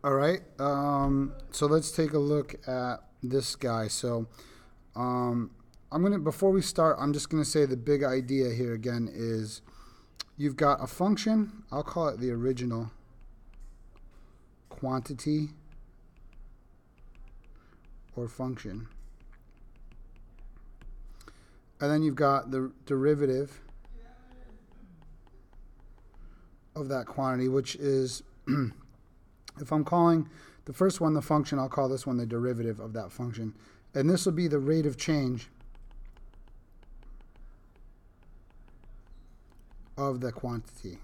All right. So let's take a look at this guy. So before we start, I'm just gonna say the big idea here again is you've got a function. I'll call it the original quantity or function. And then you've got the derivative of that quantity, which is, if I'm calling the first one the function, I'll call this one the derivative of that function. And this will be the rate of change of the quantity.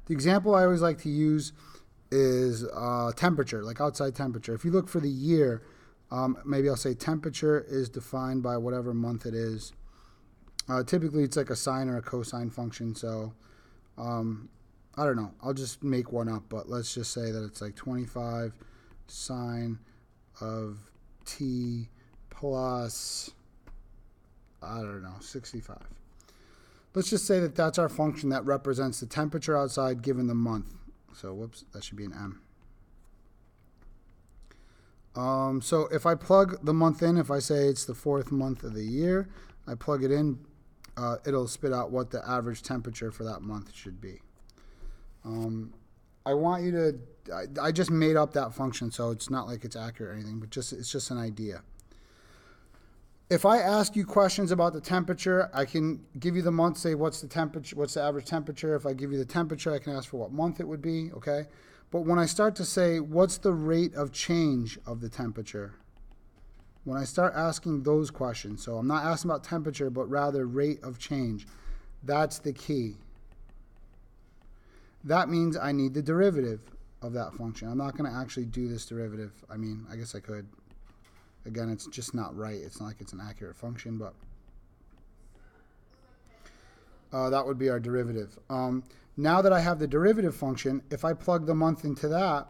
The example I always like to use is temperature, like outside temperature. If you look for the year, maybe I'll say temperature is defined by whatever month it is. Typically, it's like a sine or a cosine function. So, I don't know. I'll just make one up, but let's just say that it's like 25 sine of t plus, I don't know, 65. Let's just say that that's our function that represents the temperature outside given the month. So, whoops, that should be an m. So if I plug the month in, if I say it's the 4th month of the year, I plug it in, it'll spit out what the average temperature for that month should be. I want you to, I just made up that function, so it's not like it's accurate or anything, but it's just an idea. If I ask you questions about the temperature, I can give you the month, say what's the temperature, what's the average temperature. If I give you the temperature, I can ask for what month it would be, okay? But when I start to say, what's the rate of change of the temperature? When I start asking those questions, so I'm not asking about temperature, but rather rate of change, that's the key. That means I need the derivative of that function. I'm not going to actually do this derivative. I mean, I guess I could. Again, it's just not right. It's not like it's an accurate function, but that would be our derivative. Now that I have the derivative function, if I plug the month into that,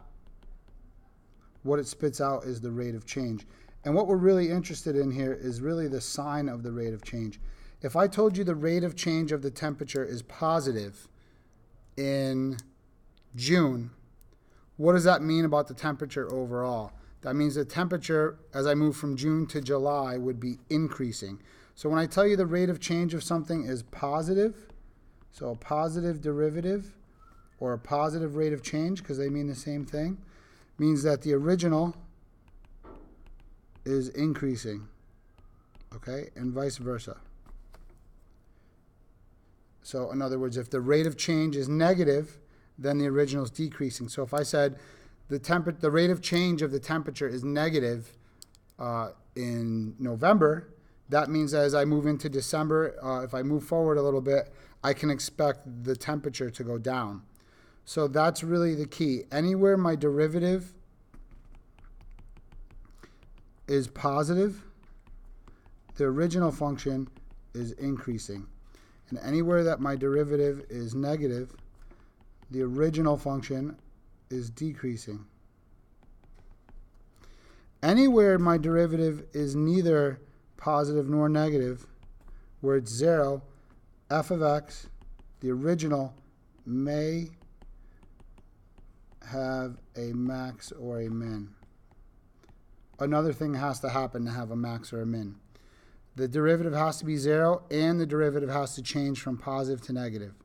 what it spits out is the rate of change. And what we're really interested in here is really the sign of the rate of change. If I told you the rate of change of the temperature is positive in June, what does that mean about the temperature overall? That means the temperature as I move from June to July would be increasing. So when I tell you the rate of change of something is positive, so a positive derivative or a positive rate of change, because they mean the same thing, means that the original is increasing, okay, and vice versa. So in other words, if the rate of change is negative, then the original is decreasing. So if I said the rate of change of the temperature is negative in November, that means as I move into December, if I move forward a little bit, I can expect the temperature to go down. So that's really the key. Anywhere my derivative is positive, the original function is increasing. And anywhere that my derivative is negative, the original function is decreasing. Anywhere my derivative is neither positive nor negative, where it's 0, f of x, the original, may have a max or a min. Another thing has to happen to have a max or a min. The derivative has to be 0, and the derivative has to change from positive to negative,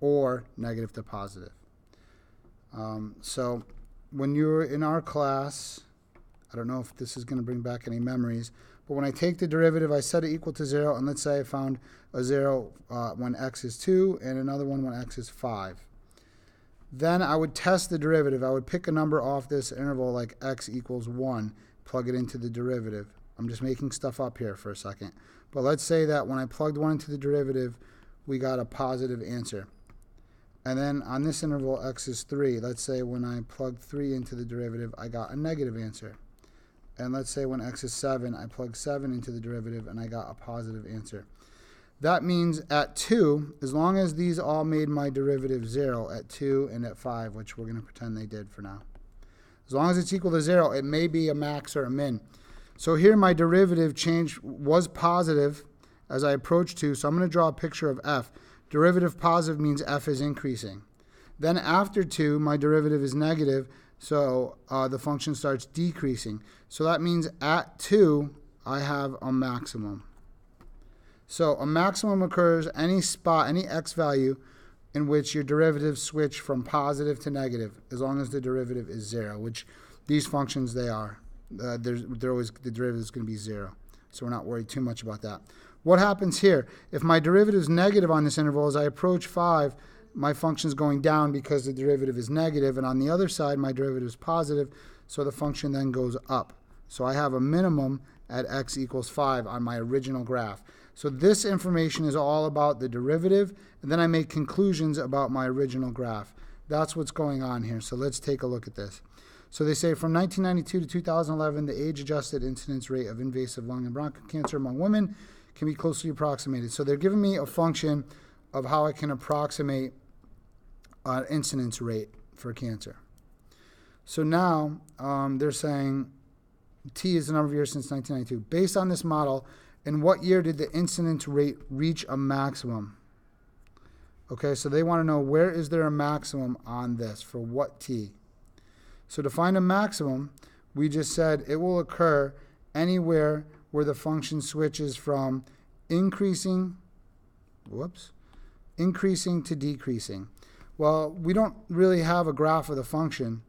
or negative to positive. So when you're in our class, I don't know if this is going to bring back any memories, but when I take the derivative, I set it equal to 0, and let's say I found a 0 when x is 2 and another one when x is 5. Then I would test the derivative. I would pick a number off this interval like x equals 1, plug it into the derivative. I'm just making stuff up here for a second. But let's say that when I plugged 1 into the derivative, we got a positive answer. And then on this interval, x is 3. Let's say when I plugged 3 into the derivative, I got a negative answer. And let's say when x is 7, I plugged 7 into the derivative, and I got a positive answer. That means at 2, as long as these all made my derivative 0 at 2 and at 5, which we're going to pretend they did for now. As long as it's equal to 0, it may be a max or a min. So here my derivative change was positive as I approach 2, so I'm going to draw a picture of f. Derivative positive means f is increasing. Then after 2, my derivative is negative, so the function starts decreasing. So that means at 2, I have a maximum. So a maximum occurs any spot, any x value, in which your derivatives switch from positive to negative, as long as the derivative is 0, which these functions, they are. They're always, the derivative is going to be 0. So we're not worried too much about that. What happens here? If my derivative is negative on this interval, as I approach 5, my function is going down because the derivative is negative, and on the other side, my derivative is positive, so the function then goes up. So I have a minimum at x equals 5 on my original graph. So this information is all about the derivative, and then I make conclusions about my original graph. That's what's going on here. So let's take a look at this. So they say from 1992 to 2011, the age-adjusted incidence rate of invasive lung and bronchial cancer among women can be closely approximated. So they're giving me a function of how I can approximate an incidence rate for cancer. So now they're saying T is the number of years since 1992. Based on this model, in what year did the incidence rate reach a maximum? Okay, so they want to know, where is there a maximum on this, for what T? So to find a maximum, we just said it will occur anywhere where the function switches from increasing to decreasing. Well, we don't really have a graph of the function,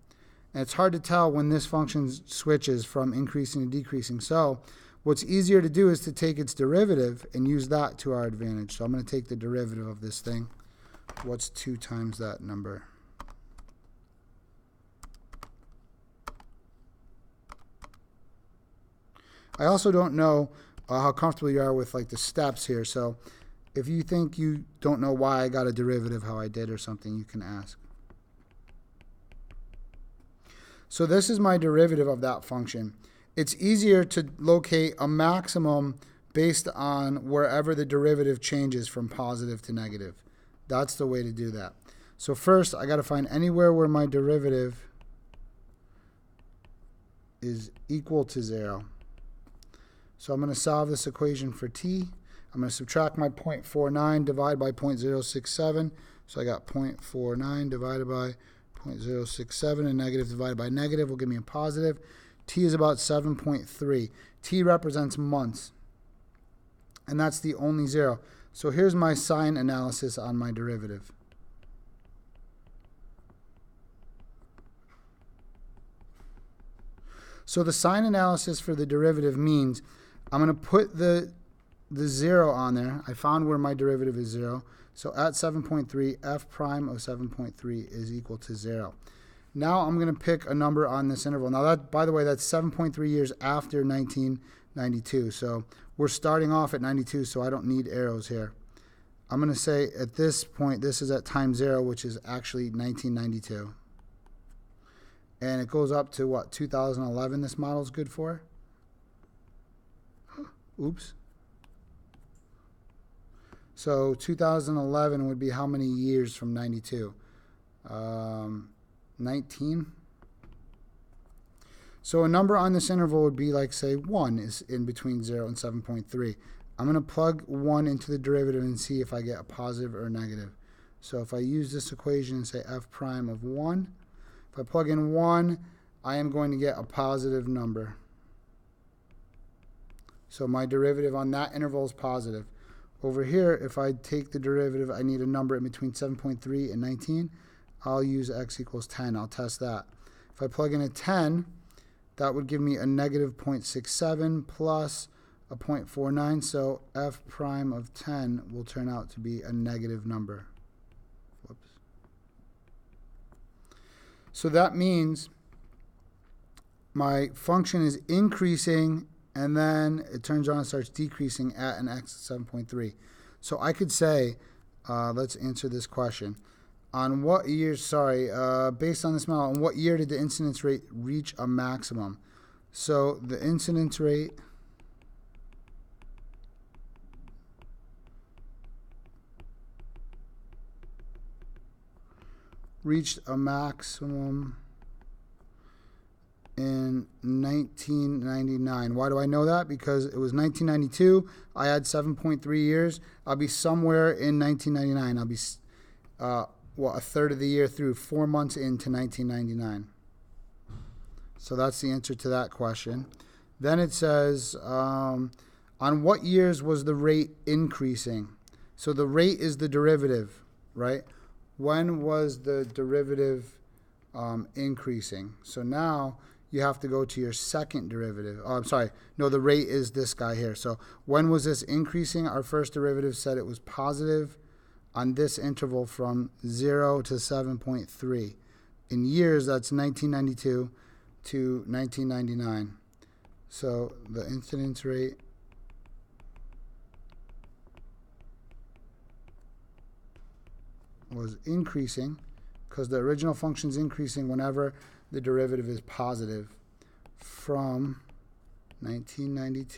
and it's hard to tell when this function switches from increasing to decreasing. So what's easier to do is to take its derivative and use that to our advantage. So I'm going to take the derivative of this thing. What's 2 times that number? I also don't know how comfortable you are with like the steps here. So if you think you don't know why I got a derivative how I did or something, you can ask. So this is my derivative of that function. It's easier to locate a maximum based on wherever the derivative changes from positive to negative. That's the way to do that. So first, I got to find anywhere where my derivative is equal to 0. So I'm going to solve this equation for t. I'm going to subtract my 0.49, divide by 0.067. So I got 0.49 divided by 0.067, and negative divided by negative will give me a positive. T is about 7.3. T represents months, and that's the only 0. So here's my sign analysis on my derivative. So the sign analysis for the derivative means I'm going to put the 0 on there. I found where my derivative is 0. So at 7.3, f prime of 7.3 is equal to 0. Now I'm going to pick a number on this interval. Now that, by the way, that's 7.3 years after 1992. So we're starting off at 92, so I don't need arrows here. I'm going to say at this point, this is at time 0, which is actually 1992. And it goes up to what, 2011 this model is good for? Oops. So 2011 would be how many years from 92? 19. So a number on this interval would be like, say, 1 is in between 0 and 7.3. I'm going to plug 1 into the derivative and see if I get a positive or a negative. So if I use this equation and say f prime of 1, if I plug in 1, I am going to get a positive number. So my derivative on that interval is positive. Over here, if I take the derivative, I need a number in between 7.3 and 19. I'll use x equals 10. I'll test that. If I plug in a 10, that would give me a negative 0.67 plus a 0.49. So f prime of 10 will turn out to be a negative number. Whoops. So that means my function is increasing, and then it turns around and starts decreasing at an x of 7.3. So I could say, let's answer this question. On what year, based on this model, on what year did the incidence rate reach a maximum? So the incidence rate reached a maximum in 1999. Why do I know that? Because it was 1992. I had 7.3 years. I'll be somewhere in 1999. I'll be a third of the year through 4 months into 1999. So that's the answer to that question. Then it says, on what years was the rate increasing? So the rate is the derivative, right? When was the derivative increasing? So now you have to go to your second derivative. Oh, I'm sorry. No, the rate is this guy here. So when was this increasing? Our first derivative said it was positive on this interval from 0 to 7.3. In years, that's 1992 to 1999. So the incidence rate was increasing because the original function is increasing whenever the derivative is positive from 1992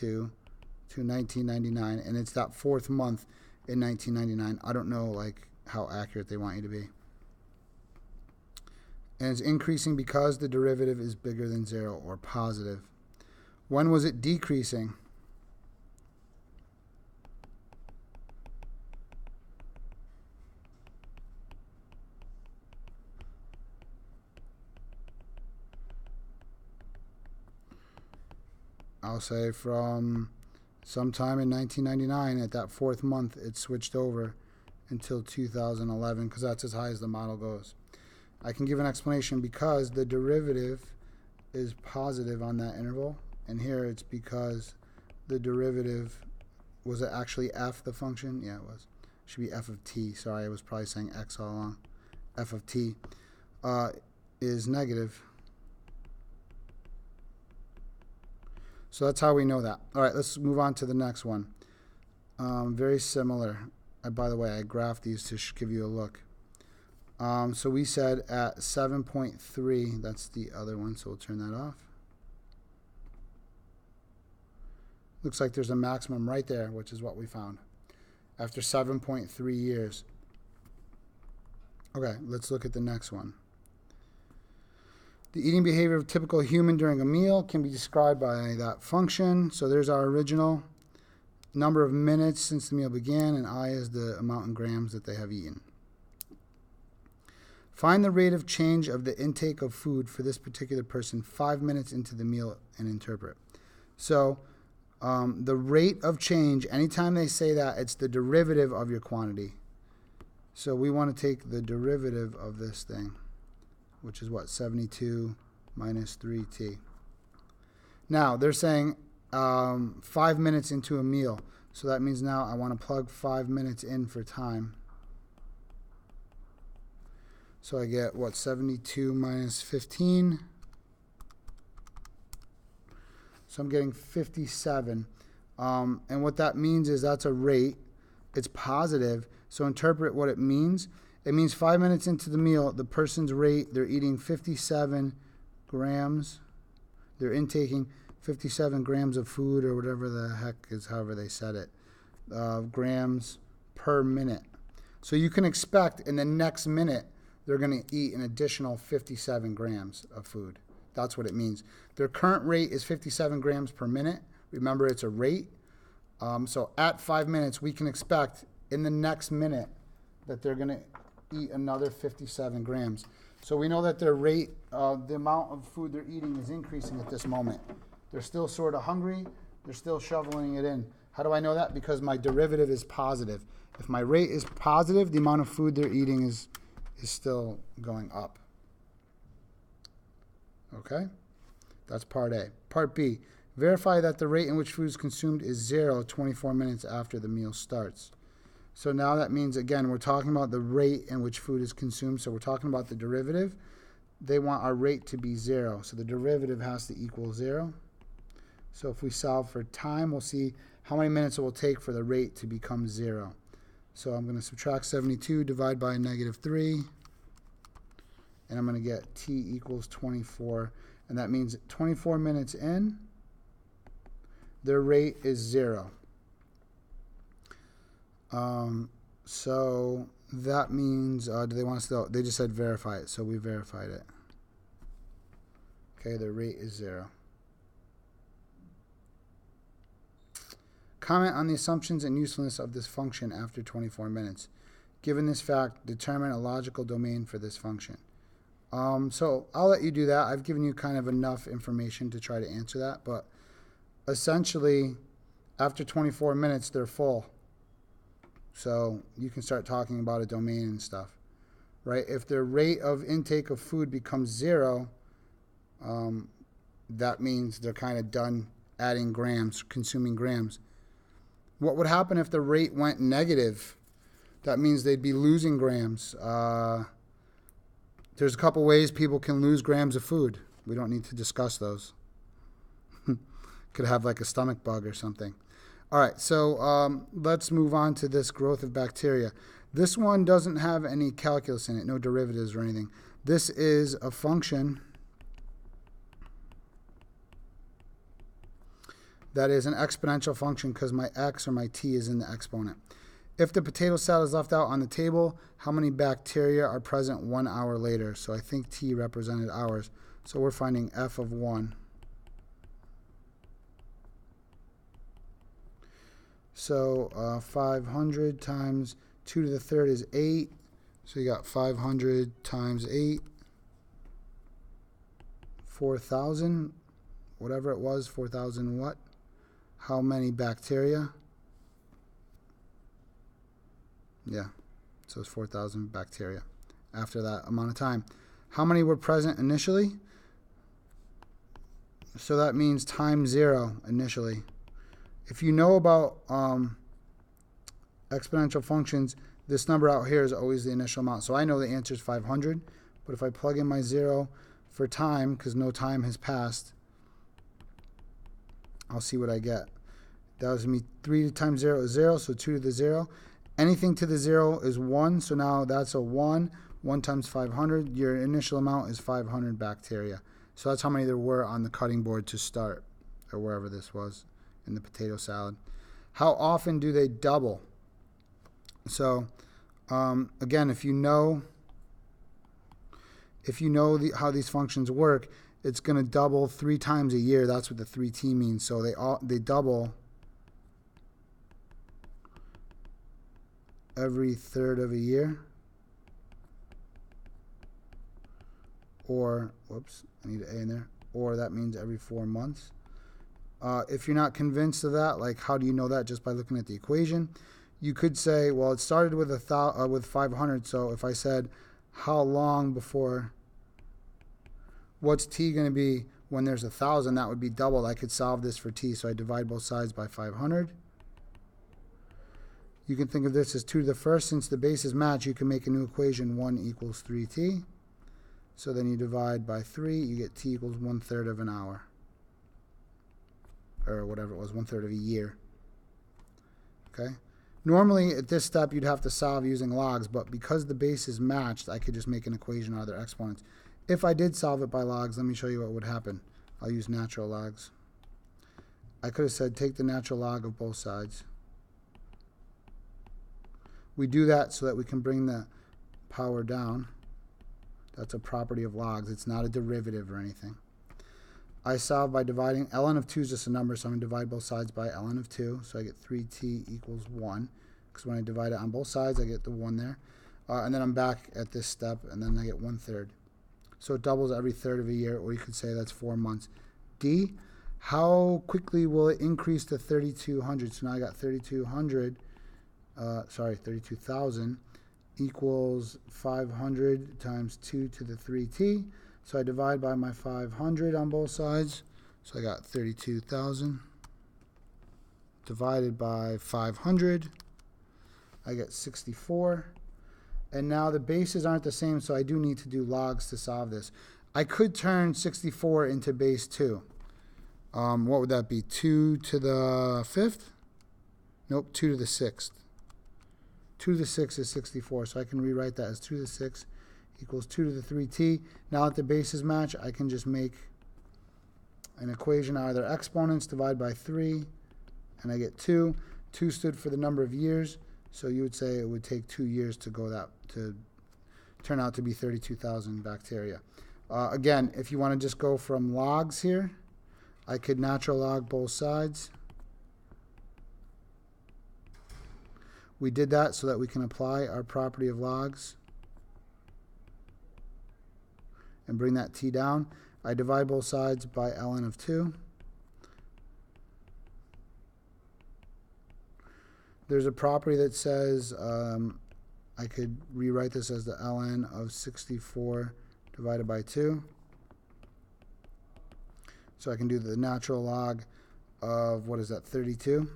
to 1999, and it's that 4th month in 1999. I don't know how accurate they want you to be. And it's increasing because the derivative is bigger than 0 or positive. When was it decreasing? I'll say from sometime in 1999, at that 4th month, it switched over until 2011, because that's as high as the model goes. I can give an explanation because the derivative is positive on that interval, and here it's because the derivative, was it actually f, the function? Yeah, it was. It should be f of t. Sorry, I was probably saying x all along. F of t is negative. So that's how we know that. All right, let's move on to the next one. Very similar. By the way, I graphed these to give you a look. So we said at 7.3, that's the other one, so we'll turn that off. Looks like there's a maximum right there, which is what we found, after 7.3 years. Okay, let's look at the next one. The eating behavior of a typical human during a meal can be described by that function. So there's our original number of minutes since the meal began, and I is the amount in grams that they have eaten. Find the rate of change of the intake of food for this particular person 5 minutes into the meal and interpret. So the rate of change, anytime they say that, it's the derivative of your quantity. So we want to take the derivative of this thing, which is what, 72 minus 3t. Now, they're saying 5 minutes into a meal. So that means now I want to plug 5 minutes in for time. So I get, what, 72 minus 15. So I'm getting 57. And what that means is that's a rate. It's positive. So interpret what it means. It means 5 minutes into the meal, the person's rate, they're eating 57 grams. They're intaking 57 grams of food, or whatever the heck is, however they said it, grams per minute. So you can expect in the next minute, they're going to eat an additional 57 grams of food. That's what it means. Their current rate is 57 grams per minute. Remember, it's a rate. So at 5 minutes, we can expect in the next minute that they're going to eat another 57 grams. So we know that their rate, the amount of food they're eating is increasing at this moment. They're still sort of hungry. They're still shoveling it in. How do I know that? Because my derivative is positive. If my rate is positive, the amount of food they're eating is still going up. Okay? That's part A. Part B, verify that the rate in which food is consumed is 0 24 minutes after the meal starts. So now that means, again, we're talking about the rate in which food is consumed. So we're talking about the derivative. They want our rate to be 0. So the derivative has to equal 0. So if we solve for time, we'll see how many minutes it will take for the rate to become 0. So I'm going to subtract 72, divide by -3, and I'm going to get t equals 24. And that means 24 minutes in, their rate is 0. So that means, do they want us to, they just said verify it, so we verified it. Okay, their rate is 0. Comment on the assumptions and usefulness of this function after 24 minutes. Given this fact, determine a logical domain for this function. So I'll let you do that. I've given you kind of enough information to try to answer that, but essentially, after 24 minutes, they're full. So you can start talking about a domain and stuff, right? If the rate of intake of food becomes 0, that means they're kind of done adding grams, consuming grams. What would happen if the rate went negative? That means they'd be losing grams. There's a couple ways people can lose grams of food. We don't need to discuss those. Could have like a stomach bug or something. All right, so let's move on to this growth of bacteria. This one doesn't have any calculus in it, no derivatives or anything. This is a function that is an exponential function because my x or my t is in the exponent. If the potato salad is left out on the table, how many bacteria are present 1 hour later? So I think t represented hours. So we're finding f of 1. So 500 times 2 to the third is 8. So you got 500 times 8, 4,000, whatever it was, 4,000 what? How many bacteria? Yeah, so it's 4,000 bacteria after that amount of time. How many were present initially? So that means times 0 initially. If you know about exponential functions, this number out here is always the initial amount. So I know the answer is 500, but if I plug in my 0 for time, because no time has passed, I'll see what I get. That was going to be 3 times 0 is 0, so 2 to the 0. Anything to the 0 is 1, so now that's a 1. 1 times 500, your initial amount is 500 bacteria. So that's how many there were on the cutting board to start, or wherever this was in the potato salad. How often do they double? So again, if you know how these functions work, it's going to double 3 times a year. That's what the 3t means. So they double every third of a year, or whoops, I need an A in there, or that means every 4 months. If you're not convinced of that, like how do you know that? Just by looking at the equation. You could say, well, it started with 500, so if I said how long before, what's t going to be when there's 1,000, that would be doubled. I could solve this for t, so I divide both sides by 500. You can think of this as 2 to the first. Since the bases match, you can make a new equation, 1 equals 3t. So then you divide by 3, you get t equals 1/3 of an hour. Or whatever it was, 1/3 of a year. Okay? Normally, at this step, you'd have to solve using logs, but because the bases matched, I could just make an equation out of their exponents. If I did solve it by logs, let me show you what would happen. I'll use natural logs. I could have said take the natural log of both sides. We do that so that we can bring the power down. That's a property of logs. It's not a derivative or anything. I solve by dividing. ln of 2 is just a number, so I'm going to divide both sides by ln of 2. So I get 3t equals 1. Because when I divide it on both sides, I get the 1 there. And then I'm back at this step, and then I get 1/3. So it doubles every third of a year, or you could say that's 4 months. D, how quickly will it increase to 3,200? So now I got 32,000 equals 500 times 2 to the 3t. So I divide by my 500 on both sides. So I got 32,000 divided by 500. I get 64. And now the bases aren't the same, so I do need to do logs to solve this. I could turn 64 into base 2. What would that be? 2 to the 5th? Nope, 2 to the 6th. 2 to the 6th is 64, so I can rewrite that as 2 to the 6th equals 2 to the 3t. Now that the bases match, I can just make an equation out of their exponents, divide by 3, and I get 2. 2 stood for the number of years, so you would say it would take 2 years to turn out to be 32,000 bacteria. Again, if you want to just go from logs here, I could natural log both sides. We did that so that we can apply our property of logs and bring that t down. I divide both sides by ln of 2. There's a property that says I could rewrite this as the ln of 64 divided by 2. So I can do the natural log of, what is that, 32.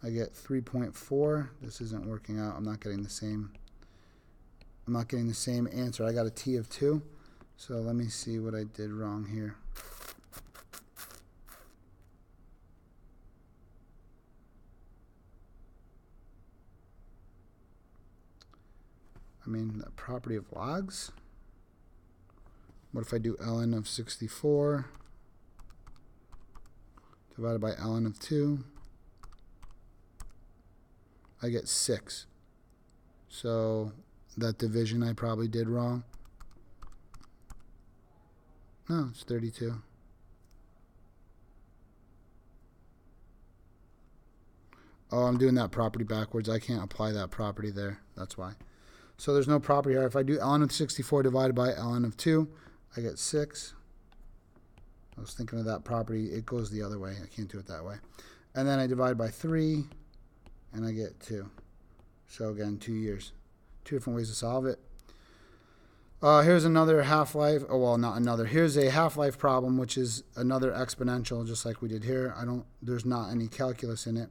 I get 3.4. This isn't working out. I'm not getting the same answer. I got a t of 2. So let me see what I did wrong here. I mean, the property of logs. What if I do ln of 64 divided by ln of 2? I get 6. So that division I probably did wrong. No, it's 32. Oh, I'm doing that property backwards. I can't apply that property there. That's why. So there's no property here. If I do ln of 64 divided by ln of 2, I get 6. I was thinking of that property. It goes the other way. I can't do it that way. And then I divide by 3, and I get 2. So again, 2 years. 2 different ways to solve it. Here's another half-life. Oh, well, not another. Here's a half-life problem, which is another exponential, just like we did here. There's not any calculus in it.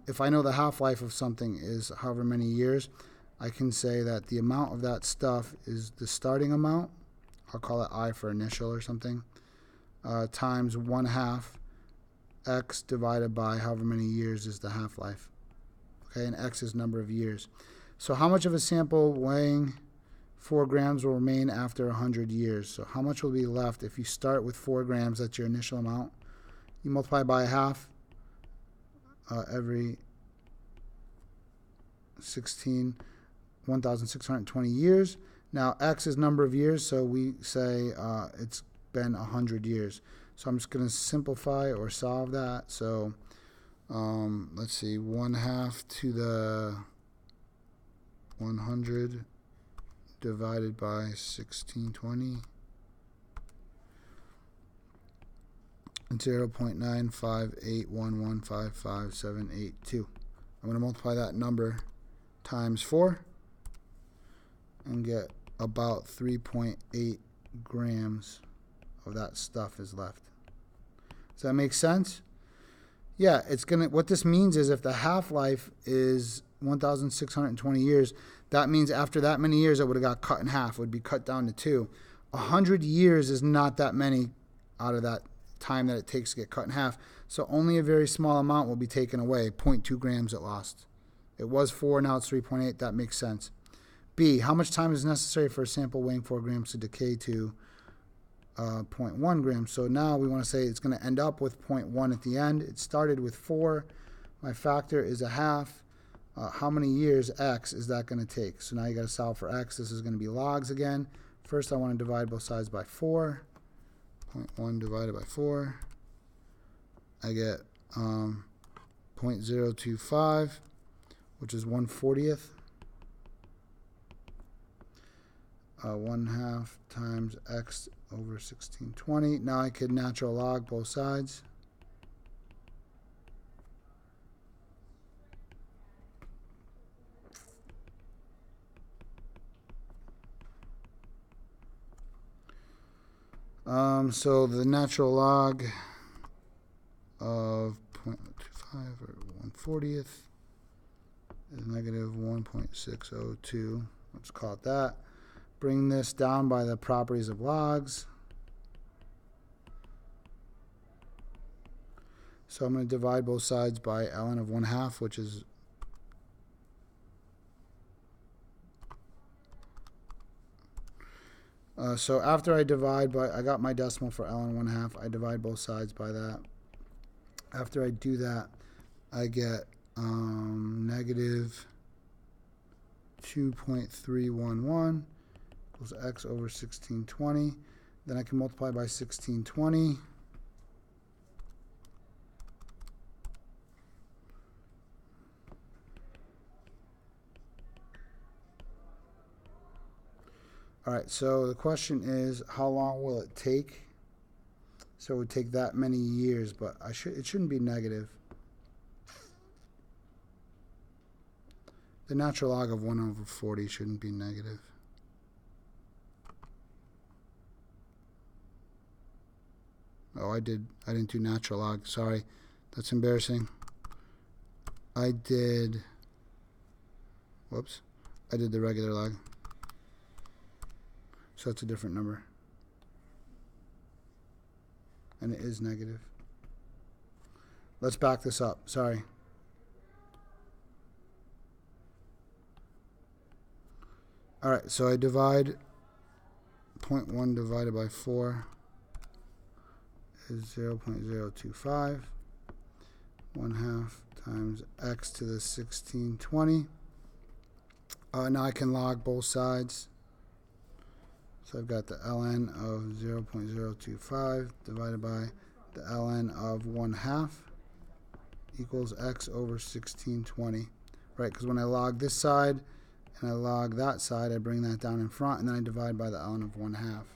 If I know the half-life of something is however many years, I can say that the amount of that stuff is the starting amount. I'll call it I for initial or something, times 1/2 x divided by however many years is the half-life. Okay, and x is number of years. So how much of a sample weighing 4 grams will remain after 100 years? So how much will be left if you start with 4 grams, that's your initial amount. You multiply by 1/2 every 1,620 years. Now x is number of years, so we say it's been 100 years. So I'm just going to simplify or solve that. So let's see, 1/2 to the 100 divided by 1620. 0.958115578.2. I'm going to multiply that number times 4 and get about 3.8 grams of that stuff is left. Does that make sense? Yeah, it's gonna. What this means is if the half-life is 1,620 years, that means after that many years it would have got cut in half. It would be cut down to 2. 100 years is not that many out of that time that it takes to get cut in half. So only a very small amount will be taken away. 0.2 grams it lost. It was 4, now it's 3.8. That makes sense. B, how much time is necessary for a sample weighing 4 grams to decay to 0.1 grams? So now we want to say it's going to end up with 0.1 at the end. It started with 4. My factor is 1/2. How many years, x, is that going to take? So now you got to solve for x. This is going to be logs again. First I want to divide both sides by 4. 0.1 divided by 4. I get 0.025, which is 1/40th. 1/2 times x over 1620. Now I could natural log both sides. So the natural log of 0.25 or 1/40th is negative 1.602. Let's call it that. Bring this down by the properties of logs. So I'm going to divide both sides by ln of 1/2, which is so after I divide by, I got my decimal for ln 1/2. I divide both sides by that. After I do that, I get negative 2.311 equals x over 1620. Then I can multiply by 1620. All right, so the question is, how long will it take? So it would take that many years, but it shouldn't be negative. The natural log of 1 over 40 shouldn't be negative. Oh, I didn't do natural log. Sorry. That's embarrassing. Whoops. I did the regular log. So that's a different number. And it is negative. Let's back this up. Sorry. All right, so I divide 0.1 divided by 4 is 0.025. 1/2 times x to the 1620. Now I can log both sides. So I've got the ln of 0.025 divided by the ln of 1/2 equals x over 1620. Right, because when I log this side and I log that side, I bring that down in front, and then I divide by the ln of 1/2.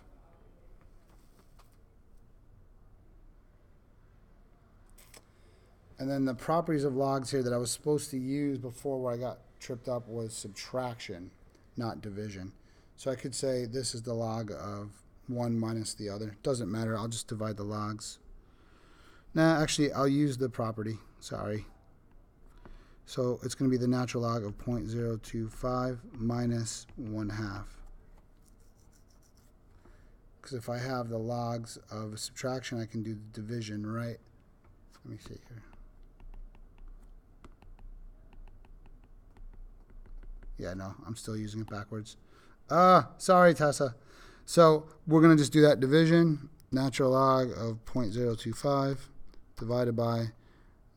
And then the properties of logs here that I was supposed to use before where I got tripped up was subtraction, not division. So I could say this is the log of one minus the other. Doesn't matter, I'll just divide the logs. Nah, actually, I'll use the property, sorry. So it's going to be the natural log of 0.025 minus 1/2. Because if I have the logs of a subtraction, I can do the division, right? Let me see here. Yeah, no, I'm still using it backwards. Sorry, Tessa. So we're going to just do that division. Natural log of 0.025 divided by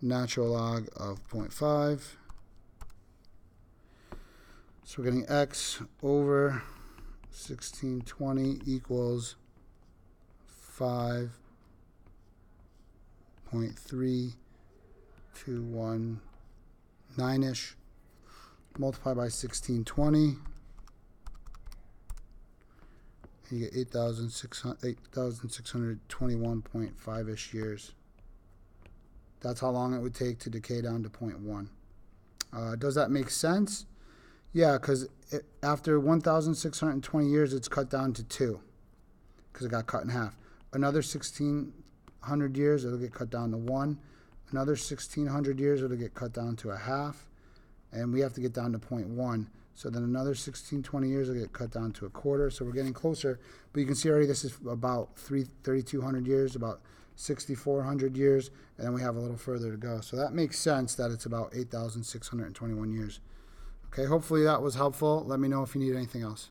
natural log of 0.5. So we're getting x over 1620 equals 5.3219-ish. Multiply by 1620. You get 8,621.5-ish years. That's how long it would take to decay down to 0.1. Does that make sense? Yeah, because after 1,620 years, it's cut down to 2 because it got cut in half. Another 1,600 years, it'll get cut down to 1. Another 1,600 years, it'll get cut down to a half. And we have to get down to 0.1. So then another 1620 years will get cut down to a quarter. So we're getting closer. But you can see already this is about 3,200 years, about 6,400 years, and then we have a little further to go. So that makes sense that it's about 8,621 years. Okay, hopefully that was helpful. Let me know if you need anything else.